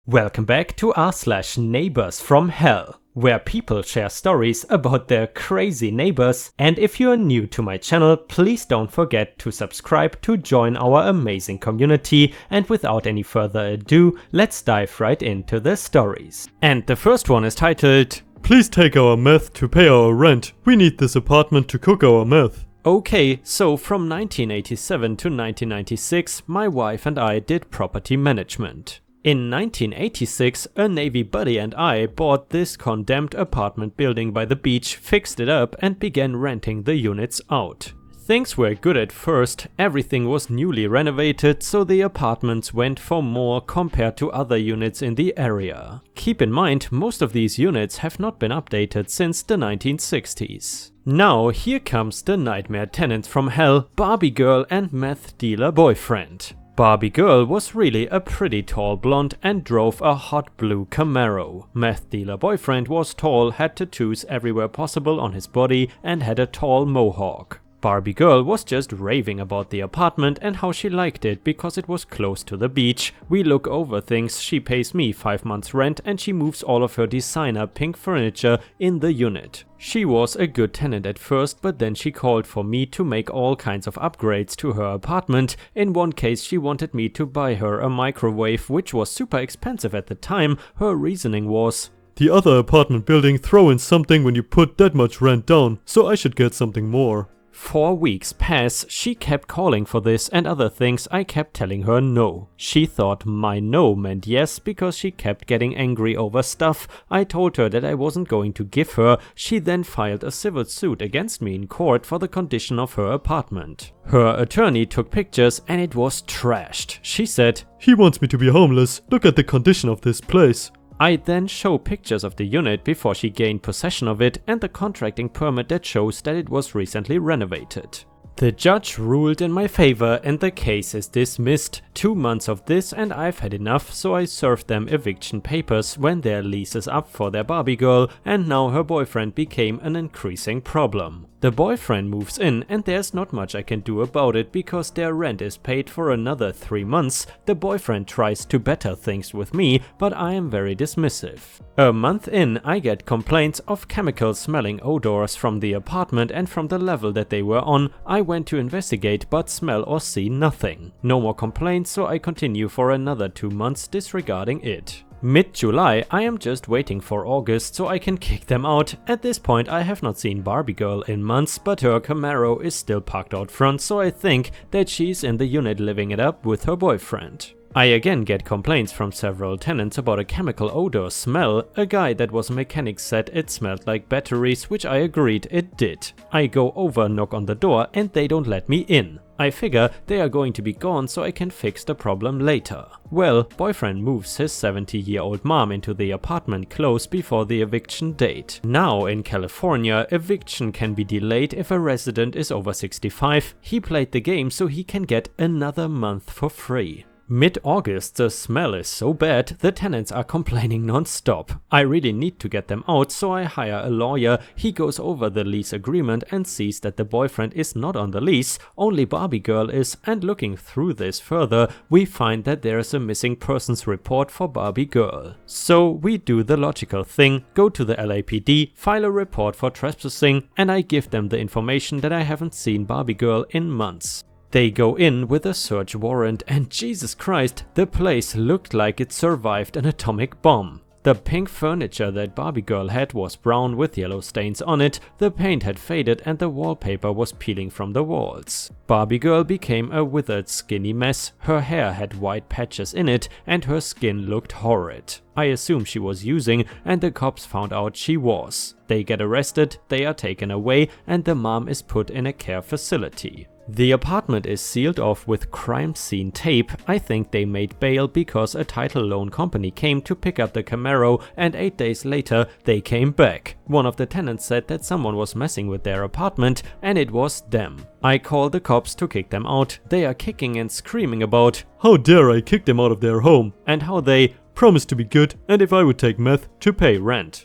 Welcome back to r/Neighbors from Hell, where people share stories about their crazy neighbors. And if you are new to my channel, please don't forget to subscribe to join our amazing community. And without any further ado, let's dive right into the stories. And the first one is titled, "Please take our meth to pay our rent. We need this apartment to cook our meth." Okay, so from 1987 to 1996, my wife and I did property management. In 1986, a Navy buddy and I bought this condemned apartment building by the beach, fixed it up and began renting the units out. Things were good at first, everything was newly renovated, so the apartments went for more compared to other units in the area. Keep in mind, most of these units have not been updated since the 1960s. Now here comes the nightmare tenants from hell, Barbie girl and meth dealer boyfriend. Barbie girl was really a pretty tall blonde and drove a hot blue Camaro. Meth dealer boyfriend was tall, had tattoos everywhere possible on his body and had a tall mohawk. Barbie girl was just raving about the apartment and how she liked it because it was close to the beach. We look over things, she pays me 5 months rent and she moves all of her designer pink furniture in the unit. She was a good tenant at first, but then she called for me to make all kinds of upgrades to her apartment. In one case she wanted me to buy her a microwave, which was super expensive at the time. Her reasoning was, "The other apartment building throw in something when you put that much rent down, so I should get something more." 4 weeks pass, she kept calling for this and other things. I kept telling her no. She thought my no meant yes because she kept getting angry over stuff. I told her that I wasn't going to give her. She then filed a civil suit against me in court for the condition of her apartment. Her attorney took pictures and it was trashed. She said, "He wants me to be homeless. Look at the condition of this place." I then show pictures of the unit before she gained possession of it and the contracting permit that shows that it was recently renovated. The judge ruled in my favor and the case is dismissed. 2 months of this and I've had enough, so I served them eviction papers when their lease is up for their Barbie girl, and now her boyfriend became an increasing problem. The boyfriend moves in and there's not much I can do about it because their rent is paid for another 3 months. The boyfriend tries to better things with me, but I am very dismissive. A month in, I get complaints of chemical smelling odors from the apartment and from the level that they were on. I went to investigate but smell or see nothing. No more complaints, so I continue for another 2 months disregarding it. Mid-July, I am just waiting for August so I can kick them out. At this point I have not seen Barbie girl in months, but her Camaro is still parked out front, so I think that she's in the unit living it up with her boyfriend. I again get complaints from several tenants about a chemical odor smell. A guy that was a mechanic said it smelled like batteries, which I agreed it did. I go over, knock on the door and they don't let me in. I figure they are going to be gone so I can fix the problem later. Well, boyfriend moves his 70-year-old mom into the apartment close before the eviction date. Now in California, eviction can be delayed if a resident is over 65. He played the game so he can get another month for free. Mid-August, the smell is so bad, the tenants are complaining non-stop. I really need to get them out, so I hire a lawyer. He goes over the lease agreement and sees that the boyfriend is not on the lease, only Barbie girl is, and looking through this further, we find that there is a missing persons report for Barbie girl. So we do the logical thing, go to the LAPD, file a report for trespassing, and I give them the information that I haven't seen Barbie girl in months. They go in with a search warrant and Jesus Christ, the place looked like it survived an atomic bomb. The pink furniture that Barbie girl had was brown with yellow stains on it, the paint had faded and the wallpaper was peeling from the walls. Barbie girl became a withered skinny mess, her hair had white patches in it and her skin looked horrid. I assume she was using and the cops found out she was. They get arrested, they are taken away and the mom is put in a care facility. The apartment is sealed off with crime scene tape. I think they made bail because a title loan company came to pick up the Camaro and 8 days later they came back. One of the tenants said that someone was messing with their apartment and it was them. I call the cops to kick them out. They are kicking and screaming about, "How dare I kick them out of their home?" and how they promised to be good and if I would take meth to pay rent.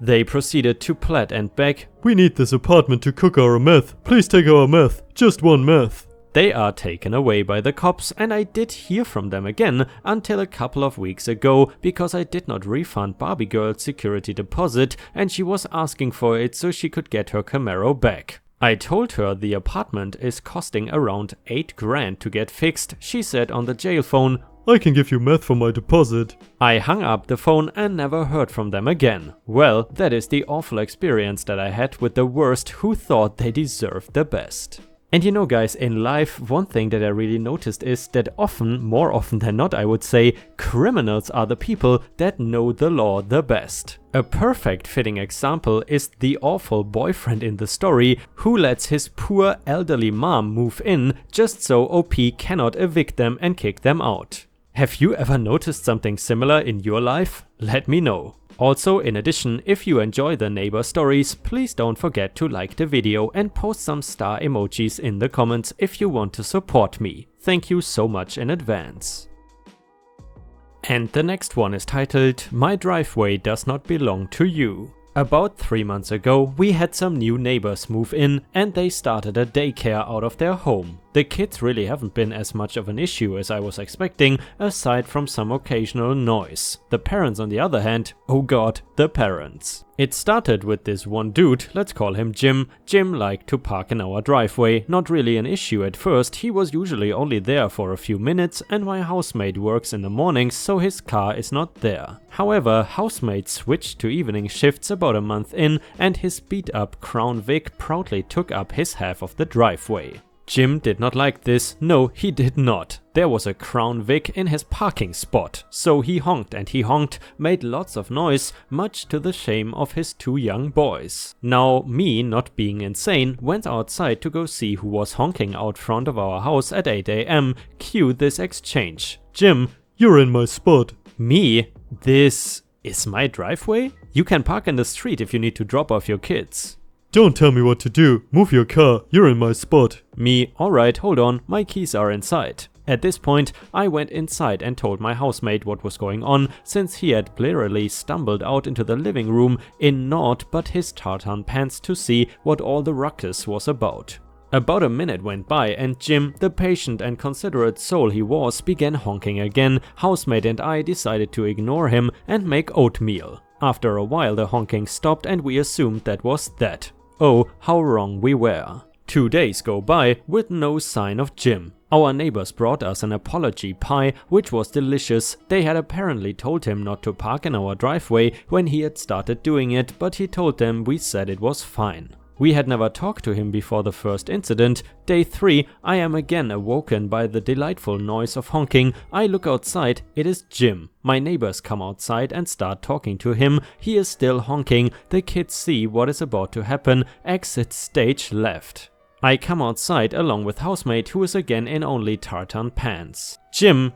They proceeded to plead and beg, "We need this apartment to cook our meth. Please take our meth. Just one meth." They are taken away by the cops, and I did hear from them again until a couple of weeks ago because I did not refund Barbie Girl's security deposit and she was asking for it so she could get her Camaro back. I told her the apartment is costing around 8 grand to get fixed. She said on the jail phone, I can give you meth for my deposit. I hung up the phone and never heard from them again. Well, that is the awful experience that I had with the worst who thought they deserved the best. And you know guys, in life, one thing that I really noticed is that often, more often than not I would say, criminals are the people that know the law the best. A perfect fitting example is the awful boyfriend in the story who lets his poor elderly mom move in just so OP cannot evict them and kick them out. Have you ever noticed something similar in your life? Let me know. Also, in addition, if you enjoy the neighbor stories, please don't forget to like the video and post some star emojis in the comments if you want to support me. Thank you so much in advance. And the next one is titled, My driveway does not belong to you. About 3 months ago, we had some new neighbors move in and they started a daycare out of their home. The kids really haven't been as much of an issue as I was expecting, aside from some occasional noise. The parents on the other hand, oh god, the parents. It started with this one dude, let's call him Jim. Jim liked to park in our driveway, not really an issue at first, he was usually only there for a few minutes and my housemate works in the mornings so his car is not there. However, housemate switched to evening shifts about a month in and his beat up Crown Vic proudly took up his half of the driveway. Jim did not like this, no he did not. There was a Crown Vic in his parking spot, so he honked and he honked, made lots of noise, much to the shame of his 2 young boys. Now, me, not being insane, went outside to go see who was honking out front of our house at 8 AM. Cue this exchange. Jim, You're in my spot. Me? This is my driveway? You can park in the street if you need to drop off your kids. Don't tell me what to do. Move your car. You're in my spot. Me, alright, hold on, my keys are inside. At this point, I went inside and told my housemate what was going on, since he had blearily stumbled out into the living room in naught but his tartan pants to see what all the ruckus was about. About a minute went by and Jim, the patient and considerate soul he was, began honking again. Housemate and I decided to ignore him and make oatmeal. After a while the honking stopped and we assumed that was that. Oh, how wrong we were. 2 days go by with no sign of Jim. Our neighbors brought us an apology pie, which was delicious. They had apparently told him not to park in our driveway when he had started doing it, but he told them we said it was fine. We had never talked to him before the first incident. Day 3, I am again awoken by the delightful noise of honking. I look outside, it is Jim. My neighbors come outside and start talking to him. He is still honking. The kids see what is about to happen. Exit stage left. I come outside along with housemate who is again in only tartan pants. Jim,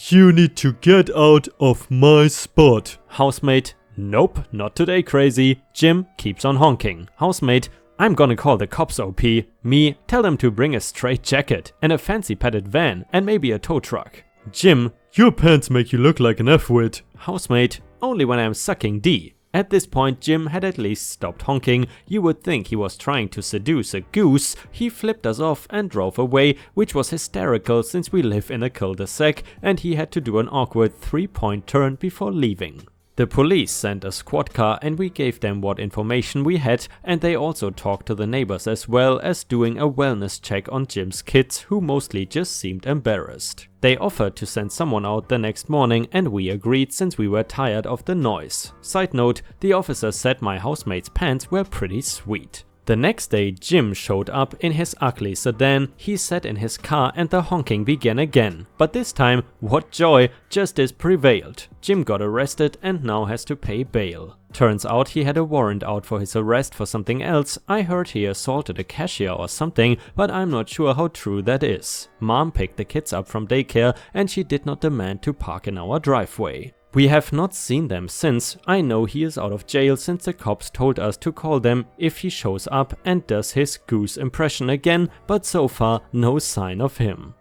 You need to get out of my spot. Housemate, nope, not today crazy. Jim keeps on honking. Housemate, I'm gonna call the cops OP. Me, tell them to bring a straight jacket and a fancy padded van and maybe a tow truck. Jim, Your pants make you look like an F-wit. Housemate, only when I'm sucking D. At this point Jim had at least stopped honking. You would think he was trying to seduce a goose. He flipped us off and drove away, which was hysterical since we live in a cul-de-sac and he had to do an awkward 3-point turn before leaving. The police sent a squad car and we gave them what information we had, and they also talked to the neighbors as well as doing a wellness check on Jim's kids, who mostly just seemed embarrassed. They offered to send someone out the next morning and we agreed since we were tired of the noise. Side note, the officer said my housemate's pants were pretty sweet. The next day Jim showed up in his ugly sedan. He sat in his car and the honking began again. But this time, what joy, justice prevailed. Jim got arrested and now has to pay bail. Turns out he had a warrant out for his arrest for something else. I heard he assaulted a cashier or something, but I'm not sure how true that is. Mom picked the kids up from daycare and she did not demand to park in our driveway. We have not seen them since. I know he is out of jail since the cops told us to call them if he shows up and does his goose impression again, but so far no sign of him.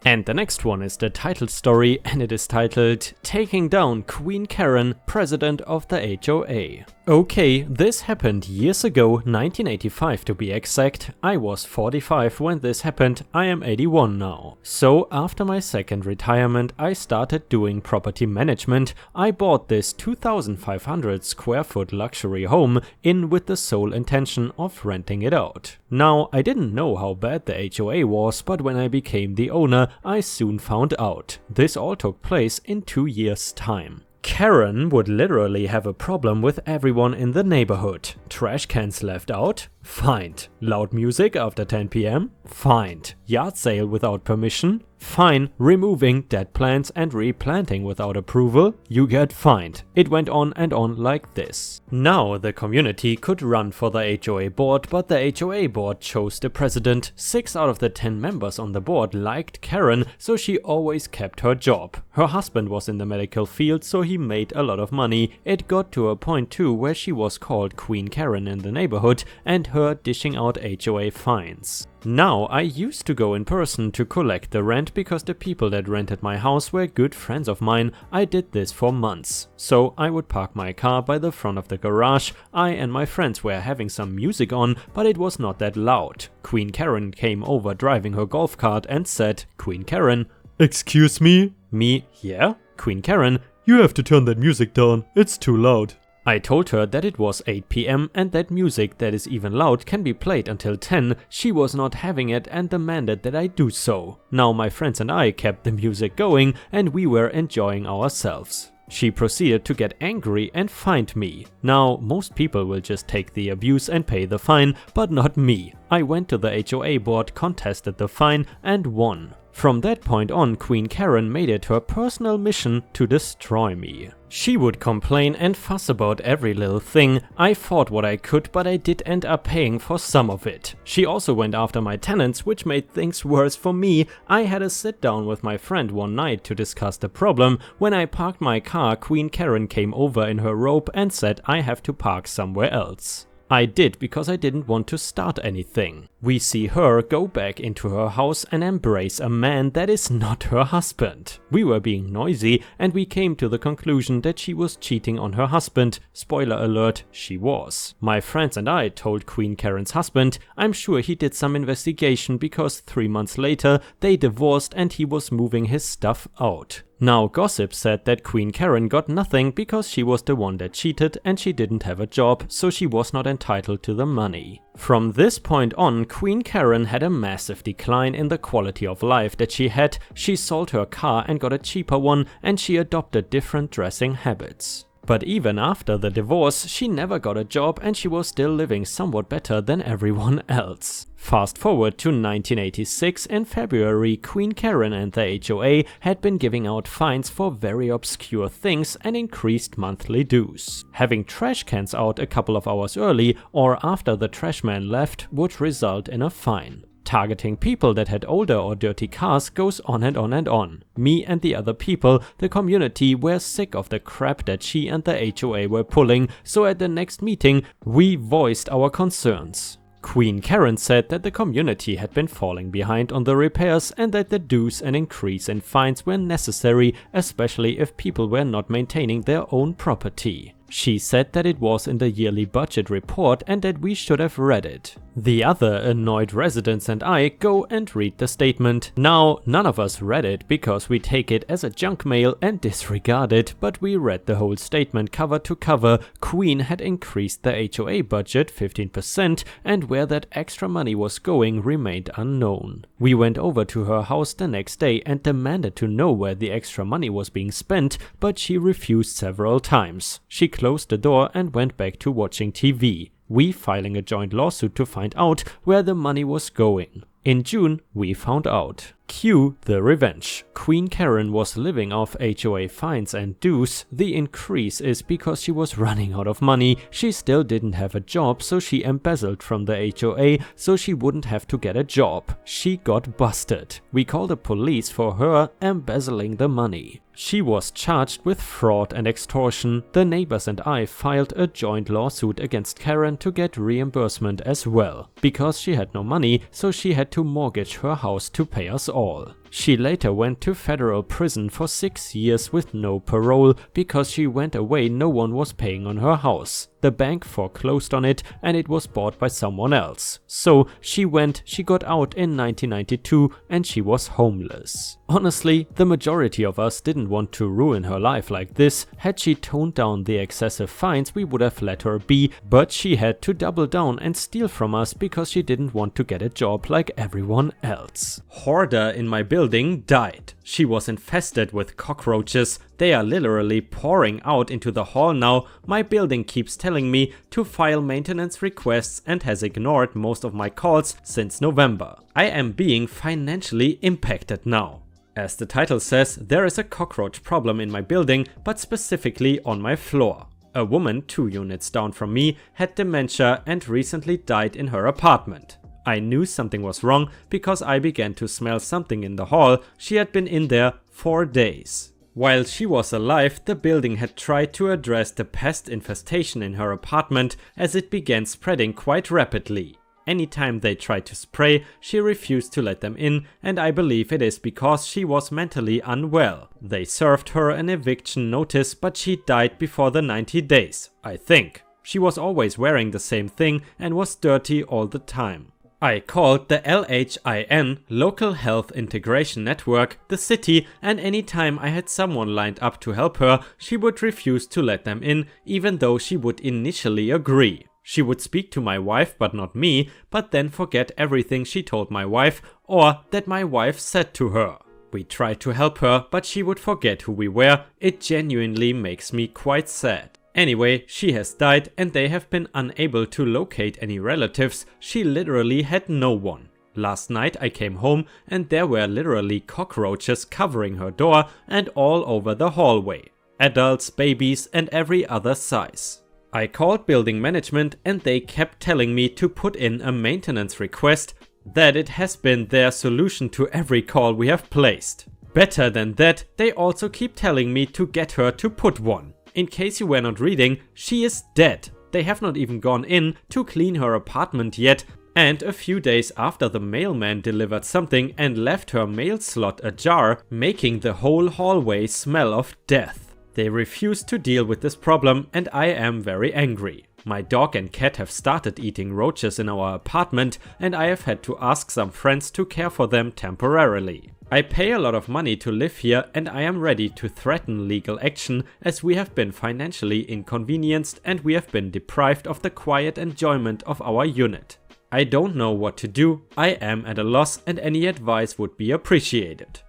And the next one is the title story and it is titled Taking Down Queen Karen, President of the HOA. Okay, this happened years ago, 1985 to be exact. I was 45 when this happened, I am 81 now. So after my second retirement I started doing property management. I bought this 2,500 square foot luxury home in with the sole intention of renting it out. Now I didn't know how bad the HOA was, but when I became the owner I soon found out. This all took place in 2 years' time. Karen would literally have a problem with everyone in the neighborhood. Trash cans left out? Fined. Loud music after 10 PM? Fined. Yard sale without permission? Fine. Removing dead plants and replanting without approval? You get fined. It went on and on like this. Now the community could run for the HOA board, but the HOA board chose the president. 6 out of the 10 members on the board liked Karen, so she always kept her job. Her husband was in the medical field, so he made a lot of money. It got to a point too where she was called Queen Karen in the neighborhood and her dishing out HOA fines. Now I used to go in person to collect the rent because the people that rented my house were good friends of mine. I did this for months. So I would park my car by the front of the garage. I and my friends were having some music on, but it was not that loud. Queen Karen came over driving her golf cart and said, "Queen Karen." Excuse me? Me, yeah? Queen Karen. You have to turn that music down, it's too loud. I told her that it was 8 PM and that music that is even loud can be played until 10. She was not having it and demanded that I do so. Now my friends and I kept the music going and we were enjoying ourselves. She proceeded to get angry and fined me. Now most people will just take the abuse and pay the fine, but not me. I went to the HOA board, contested the fine and won. From that point on, Queen Karen made it her personal mission to destroy me. She would complain and fuss about every little thing. I fought what I could, but I did end up paying for some of it. She also went after my tenants, which made things worse for me. I had a sit down with my friend one night to discuss the problem. When I parked my car, Queen Karen came over in her robe and said I have to park somewhere else. I did because I didn't want to start anything. We see her go back into her house and embrace a man that is not her husband. We were being noisy and we came to the conclusion that she was cheating on her husband. Spoiler alert, she was. My friends and I told Queen Karen's husband. I'm sure he did some investigation because 3 months later they divorced and he was moving his stuff out. Now gossip said that Queen Karen got nothing because she was the one that cheated and she didn't have a job, so she was not entitled to the money. From this point on, Queen Karen had a massive decline in the quality of life that she had. She sold her car and got a cheaper one, and she adopted different dressing habits. But even after the divorce, she never got a job and she was still living somewhat better than everyone else. Fast forward to 1986, in February, Queen Karen and the HOA had been giving out fines for very obscure things and increased monthly dues. Having trash cans out a couple of hours early or after the trash man left would result in a fine. Targeting people that had older or dirty cars goes on and on and on. Me and the other people, the community, were sick of the crap that she and the HOA were pulling, so at the next meeting we voiced our concerns. Queen Karen said that the community had been falling behind on the repairs and that the dues and increase in fines were necessary, especially if people were not maintaining their own property. She said that it was in the yearly budget report and that we should have read it. The other annoyed residents and I go and read the statement. Now, none of us read it because we take it as a junk mail and disregard it, but we read the whole statement cover to cover. Queen had increased the HOA budget 15% and where that extra money was going remained unknown. We went over to her house the next day and demanded to know where the extra money was being spent, but she refused several times. She closed the door and went back to watching TV. We filing a joint lawsuit to find out where the money was going. In June, we found out. Cue the revenge. Queen Karen was living off HOA fines and dues. The increase is because she was running out of money. She still didn't have a job, so she embezzled from the HOA so she wouldn't have to get a job. She got busted. We called the police for her embezzling the money. She was charged with fraud and extortion. The neighbors and I filed a joint lawsuit against Karen to get reimbursement as well. Because she had no money, so she had to mortgage her house to pay us all. She later went to federal prison for 6 years with no parole because she went away. No one was paying on her house. The bank foreclosed on it and it was bought by someone else. So she got out in 1992 and she was homeless. Honestly, the majority of us didn't want to ruin her life like this. Had she toned down the excessive fines, we would have let her be, but she had to double down and steal from us because she didn't want to get a job like everyone else. Hoarder in my building died. She was infested with cockroaches. They are literally pouring out into the hall now. My building keeps telling me to file maintenance requests and has ignored most of my calls since November. I am being financially impacted now. As the title says, there is a cockroach problem in my building, but specifically on my floor. A woman 2 units down from me had dementia and recently died in her apartment. I knew something was wrong because I began to smell something in the hall. She had been in there 4 days. While she was alive, the building had tried to address the pest infestation in her apartment as it began spreading quite rapidly. Anytime they tried to spray, she refused to let them in, and I believe it is because she was mentally unwell. They served her an eviction notice, but she died before the 90 days, I think. She was always wearing the same thing and was dirty all the time. I called the LHIN, Local Health Integration Network, the city, and anytime I had someone lined up to help her, she would refuse to let them in, even though she would initially agree. She would speak to my wife but not me, but then forget everything she told my wife or that my wife said to her. We tried to help her, but she would forget who we were. It genuinely makes me quite sad. Anyway, she has died and they have been unable to locate any relatives. She literally had no one. Last night I came home and there were literally cockroaches covering her door and all over the hallway. Adults, babies and every other size. I called building management and they kept telling me to put in a maintenance request, that it has been their solution to every call we have placed. Better than that, they also keep telling me to get her to put one. In case you were not reading, she is dead. They have not even gone in to clean her apartment yet, and a few days after the mailman delivered something and left her mail slot ajar, making the whole hallway smell of death. They refuse to deal with this problem and I am very angry. My dog and cat have started eating roaches in our apartment and I have had to ask some friends to care for them temporarily. I pay a lot of money to live here and I am ready to threaten legal action as we have been financially inconvenienced and we have been deprived of the quiet enjoyment of our unit. I don't know what to do, I am at a loss and any advice would be appreciated.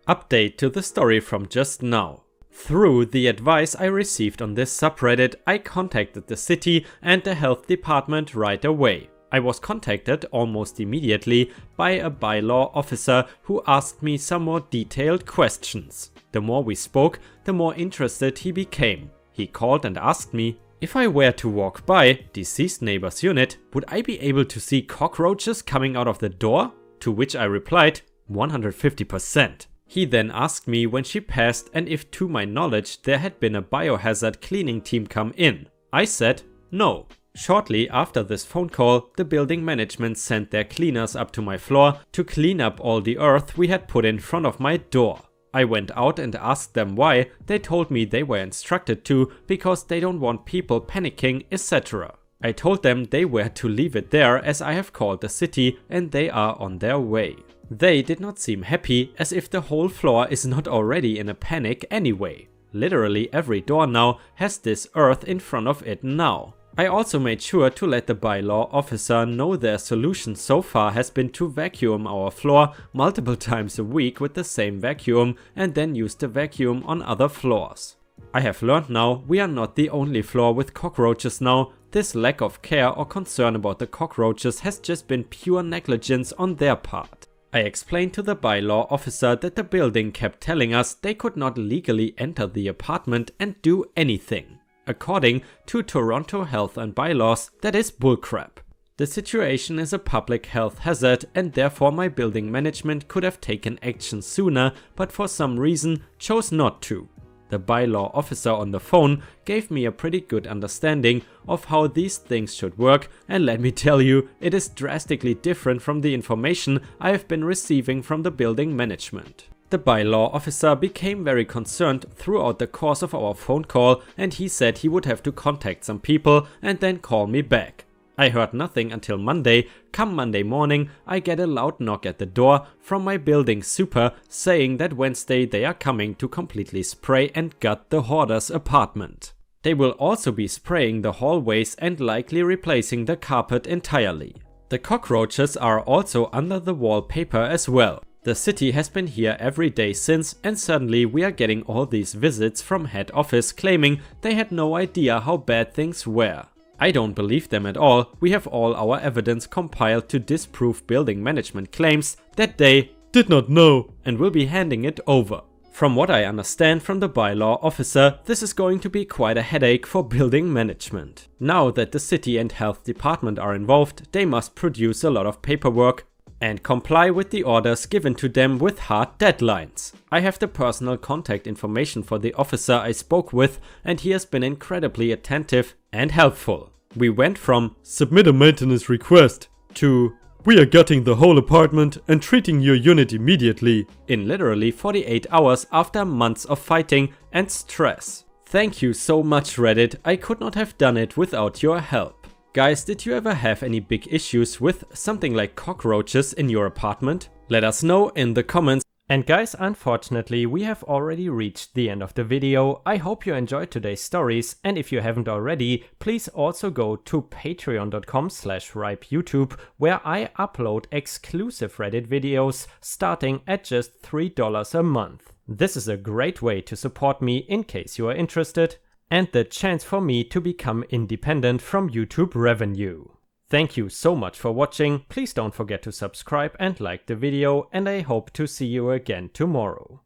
Update to the story from just now. Through the advice I received on this subreddit, I contacted the city and the health department right away. I was contacted almost immediately by a bylaw officer who asked me some more detailed questions. The more we spoke, the more interested he became. He called and asked me, if I were to walk by deceased neighbor's unit, would I be able to see cockroaches coming out of the door? To which I replied, 150%. He then asked me when she passed and if to my knowledge there had been a biohazard cleaning team come in. I said no. Shortly after this phone call, the building management sent their cleaners up to my floor to clean up all the earth we had put in front of my door. I went out and asked them why. They told me they were instructed to because they don't want people panicking, etc. I told them they were to leave it there as I have called the city and they are on their way. They did not seem happy, as if the whole floor is not already in a panic anyway. Literally every door now has this earth in front of it now. I also made sure to let the bylaw officer know their solution so far has been to vacuum our floor multiple times a week with the same vacuum and then use the vacuum on other floors. I have learned now we are not the only floor with cockroaches now. This lack of care or concern about the cockroaches has just been pure negligence on their part. I explained to the bylaw officer that the building kept telling us they could not legally enter the apartment and do anything. According to Toronto health and bylaws, that is bullcrap. The situation is a public health hazard and therefore my building management could have taken action sooner, but for some reason chose not to. The bylaw officer on the phone gave me a pretty good understanding of how these things should work, and let me tell you, it is drastically different from the information I have been receiving from the building management. The bylaw officer became very concerned throughout the course of our phone call, and he said he would have to contact some people and then call me back. I heard nothing until Monday. Come Monday morning, I get a loud knock at the door from my building super saying that Wednesday they are coming to completely spray and gut the hoarder's apartment. They will also be spraying the hallways and likely replacing the carpet entirely. The cockroaches are also under the wallpaper as well. The city has been here every day since, and suddenly we are getting all these visits from head office claiming they had no idea how bad things were. I don't believe them at all. We have all our evidence compiled to disprove building management claims that they did not know and will be handing it over. From what I understand from the bylaw officer, this is going to be quite a headache for building management. Now that the city and health department are involved, they must produce a lot of paperwork and comply with the orders given to them with hard deadlines. I have the personal contact information for the officer I spoke with, and he has been incredibly attentive and helpful. We went from submit a maintenance request to we are gutting the whole apartment and treating your unit immediately in literally 48 hours after months of fighting and stress. Thank you so much, Reddit. I could not have done it without your help. Guys, did you ever have any big issues with something like cockroaches in your apartment? Let us know in the comments. And guys, unfortunately, we have already reached the end of the video. I hope you enjoyed today's stories, and if you haven't already, please also go to patreon.com/ripeyoutube, where I upload exclusive Reddit videos starting at just $3 a month. This is a great way to support me in case you are interested, and the chance for me to become independent from YouTube revenue. Thank you so much for watching. Please don't forget to subscribe and like the video, and I hope to see you again tomorrow.